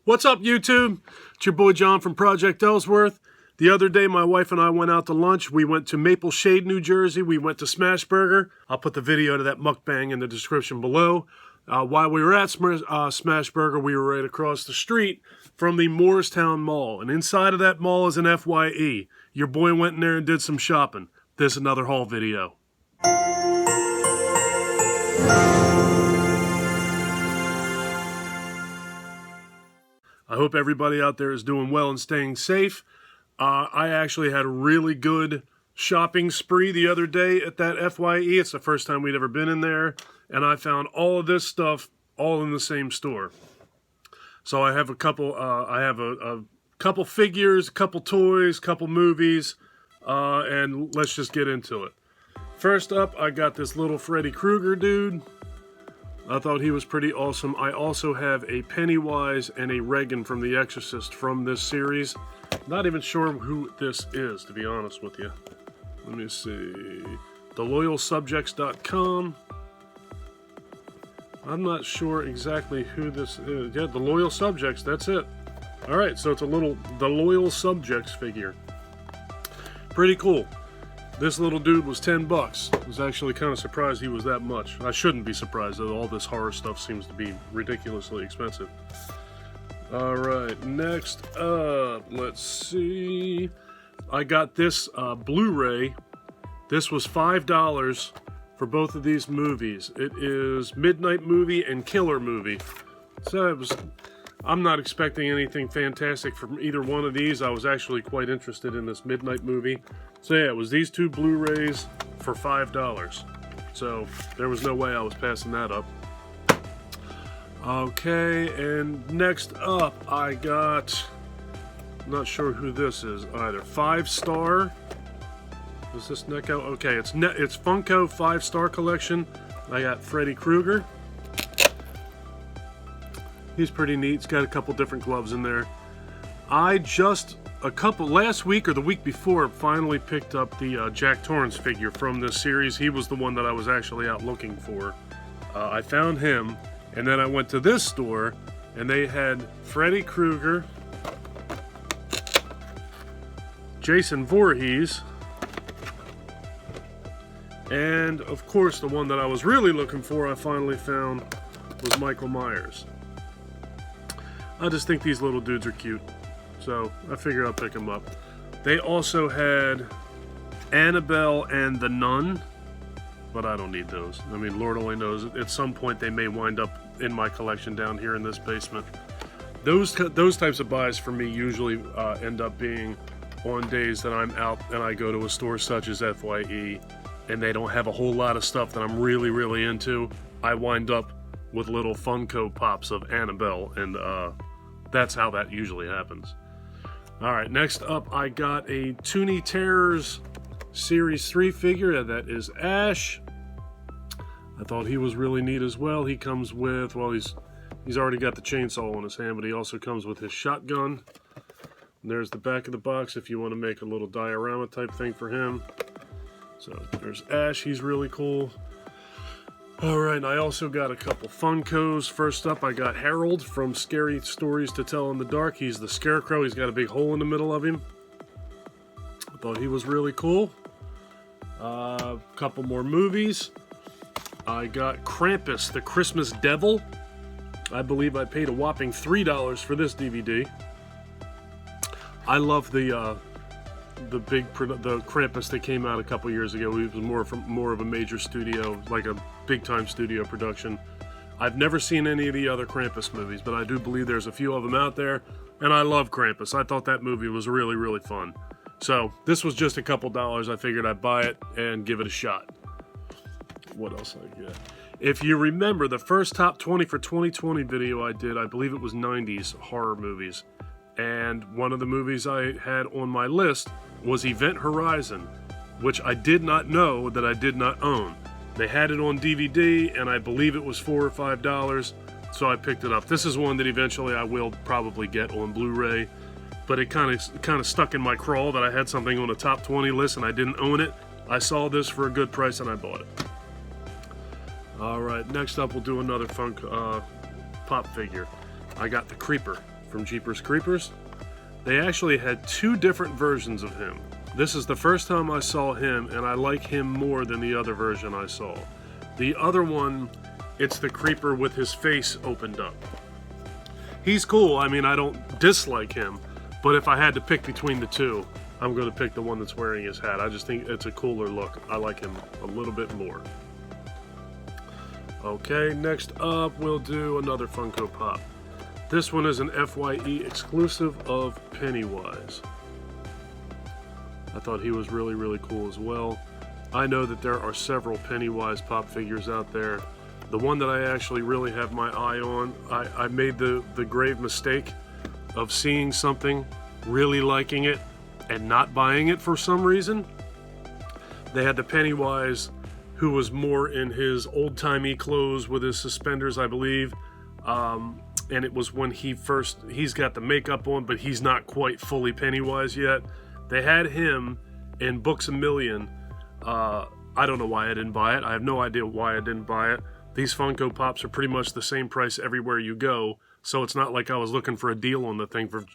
What's up, YouTube? It's your boy John from Project Ellsworth. The other day, my wife and I went out to lunch. We went to Maple Shade, New Jersey. We went to Smash Burger. I'll put the video to that mukbang in the description below. While we were at Smash Burger, we were right across the street from the Morristown Mall. And inside of that mall is an FYE. Your boy went in there and did some shopping. This is another haul video. I hope everybody out there is doing well and staying safe. I actually had a really good shopping spree the other day at that FYE. It's the first time we'd ever been in there, and I found all of this stuff all in the same store. So I have a couple. A couple figures, a couple toys, a couple movies, and let's just get into it. First up, I got this little Freddy Krueger dude. I thought he was pretty awesome. I also have a Pennywise and a Regan from The Exorcist from this series. Not even sure who this is, to be honest with you. Let me see. TheLoyalSubjects.com. I'm not sure exactly who this is. Yeah, The Loyal Subjects, that's it. Alright, so it's a little The Loyal Subjects figure. Pretty cool. This little dude was 10 bucks. I was actually kind of surprised he was that much. I shouldn't be surprised that all this horror stuff seems to be ridiculously expensive. Alright, next up, let's see. I got this Blu-ray. This was $5 for both of these movies. It is Midnight Movie and Killer Movie. So I'm not expecting anything fantastic from either one of these. I was actually quite interested in this Midnight Movie. So yeah, it was these two Blu-rays for $5. So there was no way I was passing that up. Okay, and next up I got, I'm not sure who this is either. 5-Star. Is this Necco? Okay, it's Funko 5-Star Collection. I got Freddy Krueger. He's pretty neat. He's got a couple different gloves in there. I just last week or the week before finally picked up the Jack Torrance figure from this series. He was the one that I was actually out looking for. I found him, and then I went to this store and they had Freddy Krueger, Jason Voorhees, and of course the one that I was really looking for I finally found was Michael Myers. I just think these little dudes are cute, so I figured I'll pick them up. They also had Annabelle and the Nun, but I don't need those. I mean, Lord only knows. At some point they may wind up in my collection down here in this basement. Those types of buys for me usually end up being on days that I'm out and I go to a store such as FYE and they don't have a whole lot of stuff that I'm really, really into. I wind up with little Funko Pops of Annabelle, and that's how that usually happens. Alright, next up I got a Toony Terrors Series 3 figure. That is Ash. I thought he was really neat as well. He comes with, well, he's already got the chainsaw in his hand, but he also comes with his shotgun. And there's the back of the box if you want to make a little diorama type thing for him. So there's Ash, he's really cool. Alright, I also got a couple Funkos. First up, I got Harold from Scary Stories to Tell in the Dark. He's the Scarecrow. He's got a big hole in the middle of him. I thought he was really cool. A couple more movies. I got Krampus, the Christmas Devil. I believe I paid a whopping $3 for this DVD. I love the Krampus that came out a couple years ago. It was more of a major studio, like a big-time studio production. I've never seen any of the other Krampus movies, but I do believe there's a few of them out there, and I love Krampus. I thought that movie was really, really fun. So this was just a couple dollars. I figured I'd buy it and give it a shot. What else I get? If you remember the first top 20 for 2020 video I did, I believe it was 90s horror movies. And one of the movies I had on my list was Event Horizon, which I did not know that I did not own. They had it on DVD, and I believe it was $4 or $5, so I picked it up. This is one that eventually I will probably get on Blu-ray, but it kind of stuck in my crawl that I had something on a top 20 list and I didn't own it. I saw this for a good price and I bought it. Alright, next up we'll do another Pop figure. I got the Creeper from Jeepers Creepers. They actually had 2 different versions of him. This is the first time I saw him, and I like him more than the other version I saw. The other one, it's the Creeper with his face opened up. He's cool. I mean, I don't dislike him, but if I had to pick between the 2, I'm going to pick the one that's wearing his hat. I just think it's a cooler look. I like him a little bit more. Okay, next up we'll do another Funko Pop. This one is an FYE exclusive of Pennywise. I thought he was really, really cool as well. I know that there are several Pennywise pop figures out there. The one that I actually really have my eye on, I made the grave mistake of seeing something, really liking it, and not buying it for some reason. They had the Pennywise who was more in his old-timey clothes with his suspenders, I believe. And it was when he's got the makeup on, but he's not quite fully Pennywise yet. They had him in Books A Million. I don't know why I didn't buy it. I have no idea why I didn't buy it. These Funko Pops are pretty much the same price everywhere you go, so it's not like I was looking for a deal on the thing. For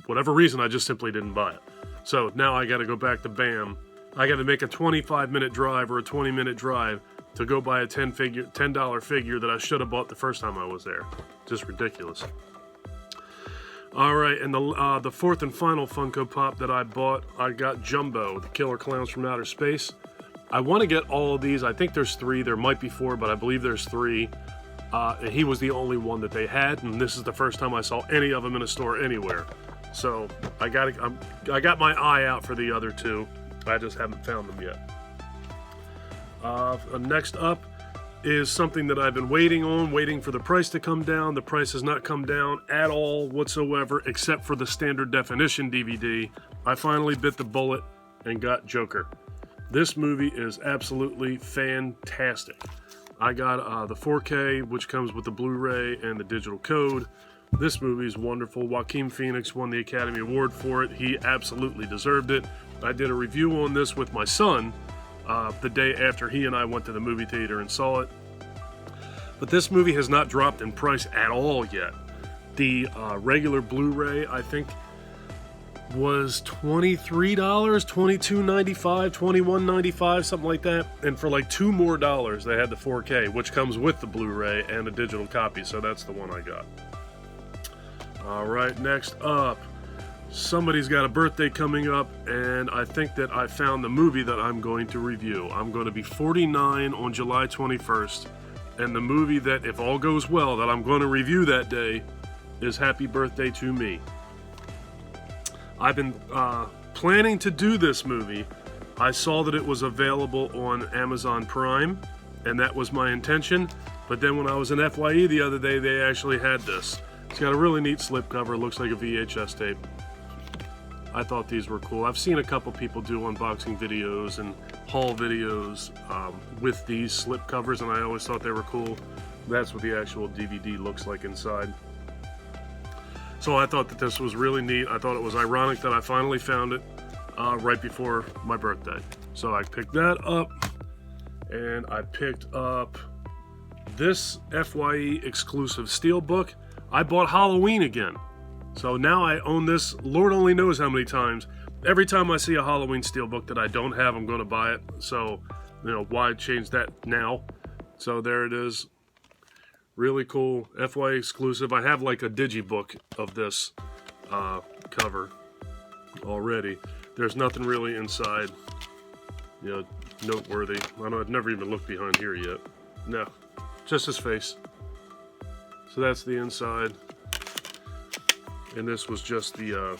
whatever reason, I just simply didn't buy it. So now I got to go back to BAM. I got to make a 25-minute drive or a 20-minute drive to go buy a $10 figure that I should have bought the first time I was there. Just ridiculous. All right, and the fourth and final Funko Pop that I bought, I got Jumbo, the Killer Clowns from Outer Space. I want to get all of these. I think there's 3. There might be 4, but I believe there's 3. And he was the only one that they had, and this is the first time I saw any of them in a store anywhere. So I got my eye out for the other 2. I just haven't found them yet. Next up is something that I've been waiting for the price to come down. The price has not come down at all whatsoever, except for the standard definition DVD. I finally bit the bullet and got Joker. This movie is absolutely fantastic. I got the 4K, which comes with the Blu-ray and the digital code. This movie is wonderful. Joaquin Phoenix won the Academy Award for it. He absolutely deserved it. I did a review on this with my son the day after he and I went to the movie theater and saw it. But this movie has not dropped in price at all yet. The regular Blu-ray, I think, was $23, $22.95, $21.95, something like that. And for like $2 more, they had the 4K, which comes with the Blu-ray and a digital copy. So that's the one I got. All right, next up. Somebody's got a birthday coming up, and I think that I found the movie that I'm going to review. I'm going to be 49 on July 21st, and the movie that, if all goes well, that I'm going to review that day is Happy Birthday to Me. I've been planning to do this movie. I saw that it was available on Amazon Prime, and that was my intention, but then when I was in FYE the other day, they actually had this. It's got a really neat slipcover. It looks like a VHS tape. I thought these were cool. I've seen a couple people do unboxing videos and haul videos with these slipcovers, and I always thought they were cool. That's what the actual DVD looks like inside. So I thought that this was really neat. I thought it was ironic that I finally found it right before my birthday. So I picked that up, and I picked up this FYE exclusive steelbook. I bought Halloween again. So now I own this, Lord only knows how many times. Every time I see a Halloween steelbook that I don't have, I'm going to buy it. So, you know, why change that now? So there it is. Really cool. FYE exclusive. I have like a digibook of this cover already. There's nothing really inside, you know, noteworthy. I've never even looked behind here yet. No, just his face. So that's the inside. And this was just the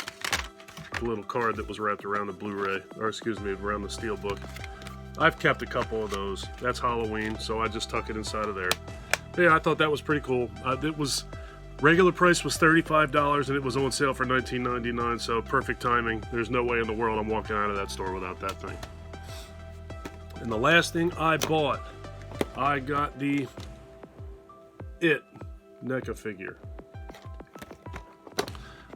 little card that was wrapped around the Blu-ray, or excuse me, around the steelbook. I've kept a couple of those. That's Halloween, so I just tuck it inside of there. But yeah, I thought that was pretty cool. It was regular price was $35, and it was on sale for $19.99. So perfect timing. There's no way in the world I'm walking out of that store without that thing. And the last thing I bought, I got the It NECA figure.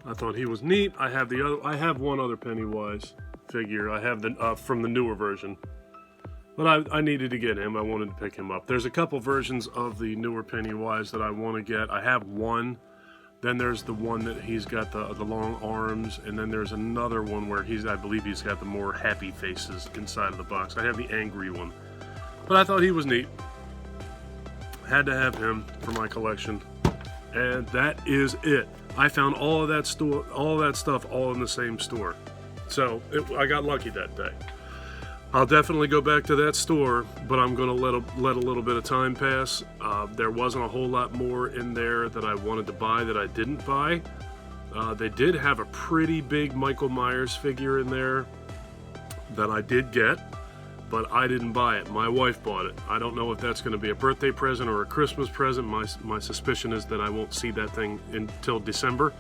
I thought he was neat. I have one other Pennywise figure. I have the from the newer version, but I needed to get him. I wanted to pick him up. There's a couple versions of the newer Pennywise that I want to get. I have one Then there's the one that he's got the long arms, and then there's another one where I believe he's got the more happy faces inside of the box. I have the angry one, but I thought he was neat. Had to have him for my collection, and that is it. I found all of that stuff all in the same store, so I got lucky that day. I'll definitely go back to that store, but I'm going to let a little bit of time pass. There wasn't a whole lot more in there that I wanted to buy that I didn't buy. They did have a pretty big Michael Myers figure in there that I did get, but I didn't buy it. My wife bought it. I don't know if that's going to be a birthday present or a Christmas present. My suspicion is that I won't see that thing until December.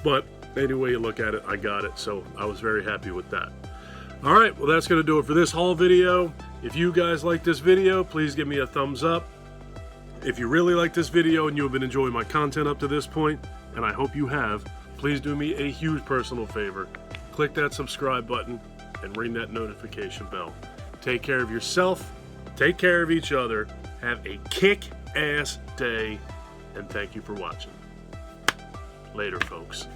But any way you look at it, I got it, so I was very happy with that. Alright, well that's going to do it for this haul video. If you guys like this video, please give me a thumbs up. If you really like this video and you have been enjoying my content up to this point, and I hope you have, please do me a huge personal favor. Click that subscribe button and ring that notification bell. Take care of yourself, take care of each other, have a kick-ass day, and thank you for watching. Later, folks.